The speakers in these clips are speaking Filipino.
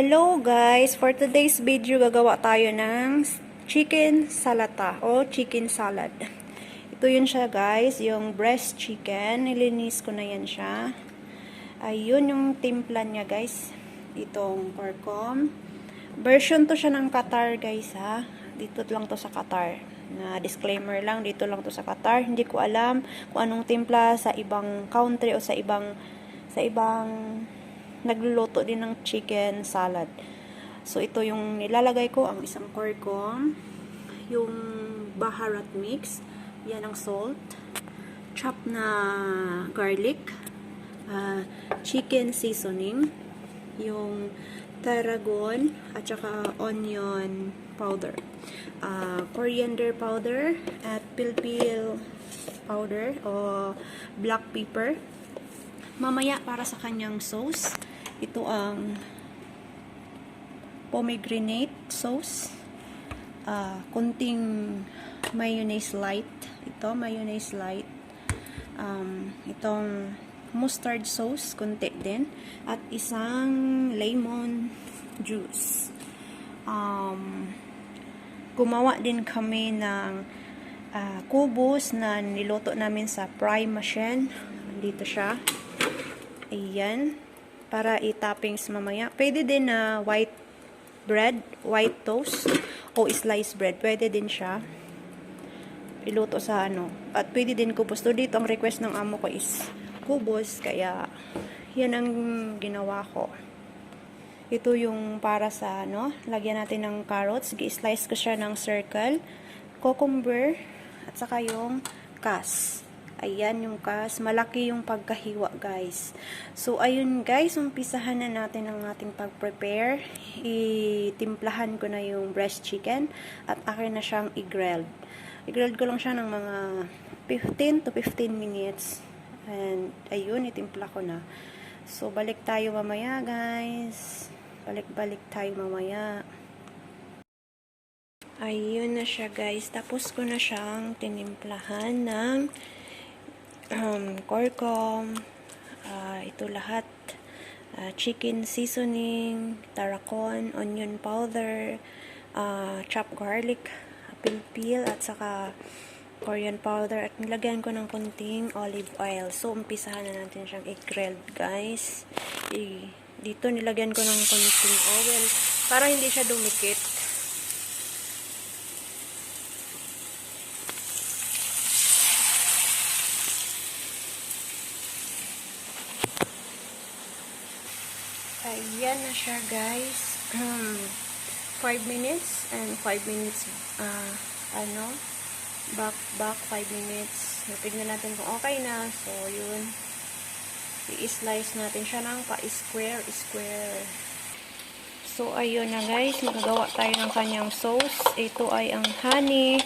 Hello guys! For today's video, gagawa tayo ng chicken salata o chicken salad. Ito yun siya guys, yung breast chicken. Nilinis ko na yan siya. Ayun yung timpla niya guys. Itong porkom. Version to siya ng Qatar guys ha. Dito lang to sa Qatar. Na disclaimer lang, dito lang to sa Qatar. Hindi ko alam kung anong timpla sa ibang country o sa ibang nagluluto din ng chicken salad. So, ito yung nilalagay ko, ang isang porkom, yung baharat mix, yan ang salt, chop na garlic, chicken seasoning, yung tarragon, at saka onion powder, coriander powder, at pilpil powder, o black pepper. Mamaya, para sa kanyang sauce, ito ang pomegranate sauce, kunting mayonnaise light, ito mayonnaise light, itong mustard sauce, kunti din, at isang lemon juice. Gumawa din kami ng kubos na niluto namin sa fry machine. Dito siya. Ayan. Para i-toppings mamaya. Pwede din na white bread, white toast, o sliced bread. Pwede din siya. Iluto sa ano. At pwede din kubos. So, dito ang request ng amo ko is kubos. Kaya, yan ang ginawa ko. Ito yung para sa, ano, lagyan natin ng carrots. I-slice ko siya ng circle. Cucumber. At saka yung kas. Ayan yung kas. Malaki yung pagkahiwa, guys. So, ayun guys. Umpisahan na natin ang ating pag-prepare. Itimplahan ko na yung breast chicken. At akin na siyang i-grilled. I-grilled ko lang siya ng mga 15 to 15 minutes. And, ayun, itimpla ko na. So, balik tayo mamaya, guys. Balik tayo mamaya. Ayun na siya, guys. Tapos ko na siyang tinimplahan ng porkom, ito lahat, chicken seasoning, tarragon, onion powder, chopped garlic, pilpil, at saka coriander powder, at nilagyan ko ng kunting olive oil. So, umpisahan na natin siyang i-grilled, guys. Dito nilagyan ko ng kunting oil para hindi siya dumikit. Ayan na siya, guys. 5 minutes and 5 minutes back 5 minutes. Tignan natin kung okay na. So, yun. I-slice natin siya ng pa-square. So, ayun na, guys. Magagawa tayo ng kanyang sauce. Ito ay ang honey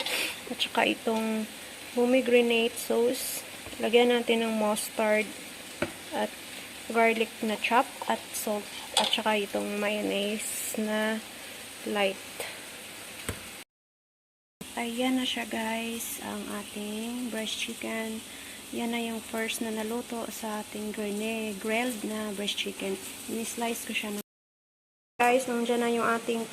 at saka itong pomegranate sauce. Lagyan natin ng mustard at garlic na chop at salt at saka itong mayonnaise na light. Ayan na siya, guys, ang ating breast chicken. Yan na yung first na naluto sa ating grilled na breast chicken. Ini-slice ko siya. Guys, nandiyan na yung ating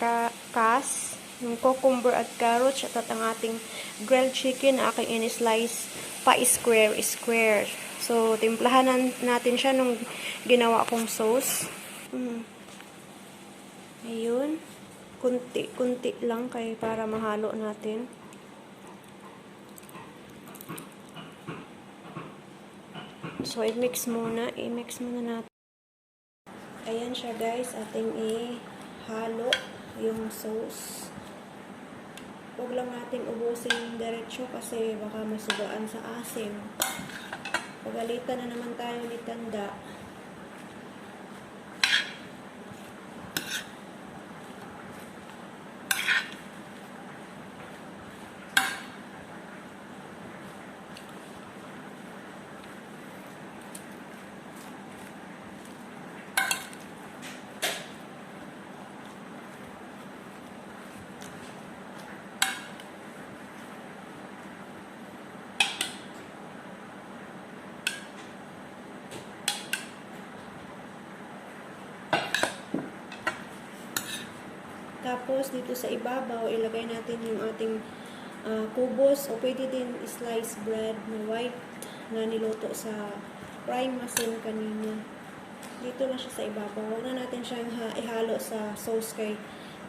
kas, yung cucumber at carrots, at ang ating grilled chicken na aking ini-slice pa square. So, timplahan natin siya nung ginawa kong sauce. Ayun. Kunti lang kay para mahalo natin. So, i-mix muna natin. Ayan siya, guys. Ating ihalo yung sauce. Huwag lang natin ubusin diretso kasi baka masugaan sa asim. Pagalitan na naman tayo ni Tanda. Tapos, dito sa ibabaw, ilagay natin yung ating kubos o pwede din slice bread na white na niluto sa frying machine kanina. Dito na siya sa ibabaw. Huwag na natin siyang ihalo sa sauce kay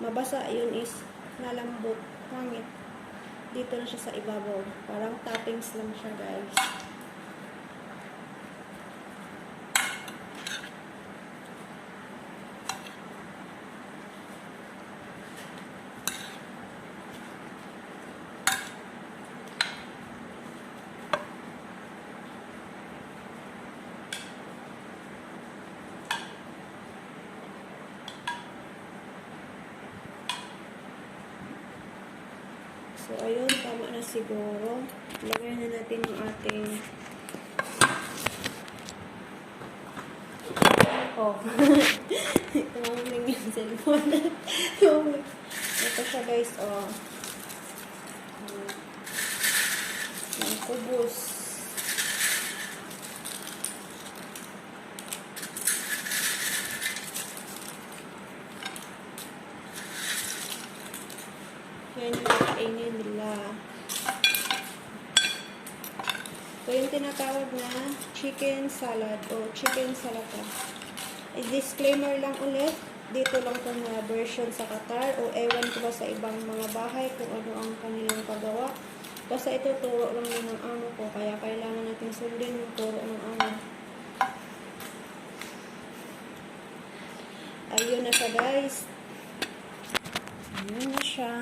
mabasa. Yun is nalambot. Pangit. Dito na siya sa ibabaw. Parang toppings lang siya, guys. So, ayun, tama na siguro. Lagyan na natin yung ating tumaming yung cellphone. Ito siya, guys, yung kubos. Yan yung kakainin nila. So, yung tinatawag na chicken salad o chicken salata. Disclaimer lang ulit, dito lang itong version sa Qatar o ewan ko ba sa ibang mga bahay kung ano ang kanilang paggawa. Basta ito turo lang yun ng amo ko, kaya kailangan natin sundin yung turo ng amo. Ayun na siya, guys. Ayun na siya.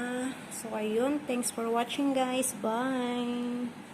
So, ayun. Thanks for watching, guys. Bye!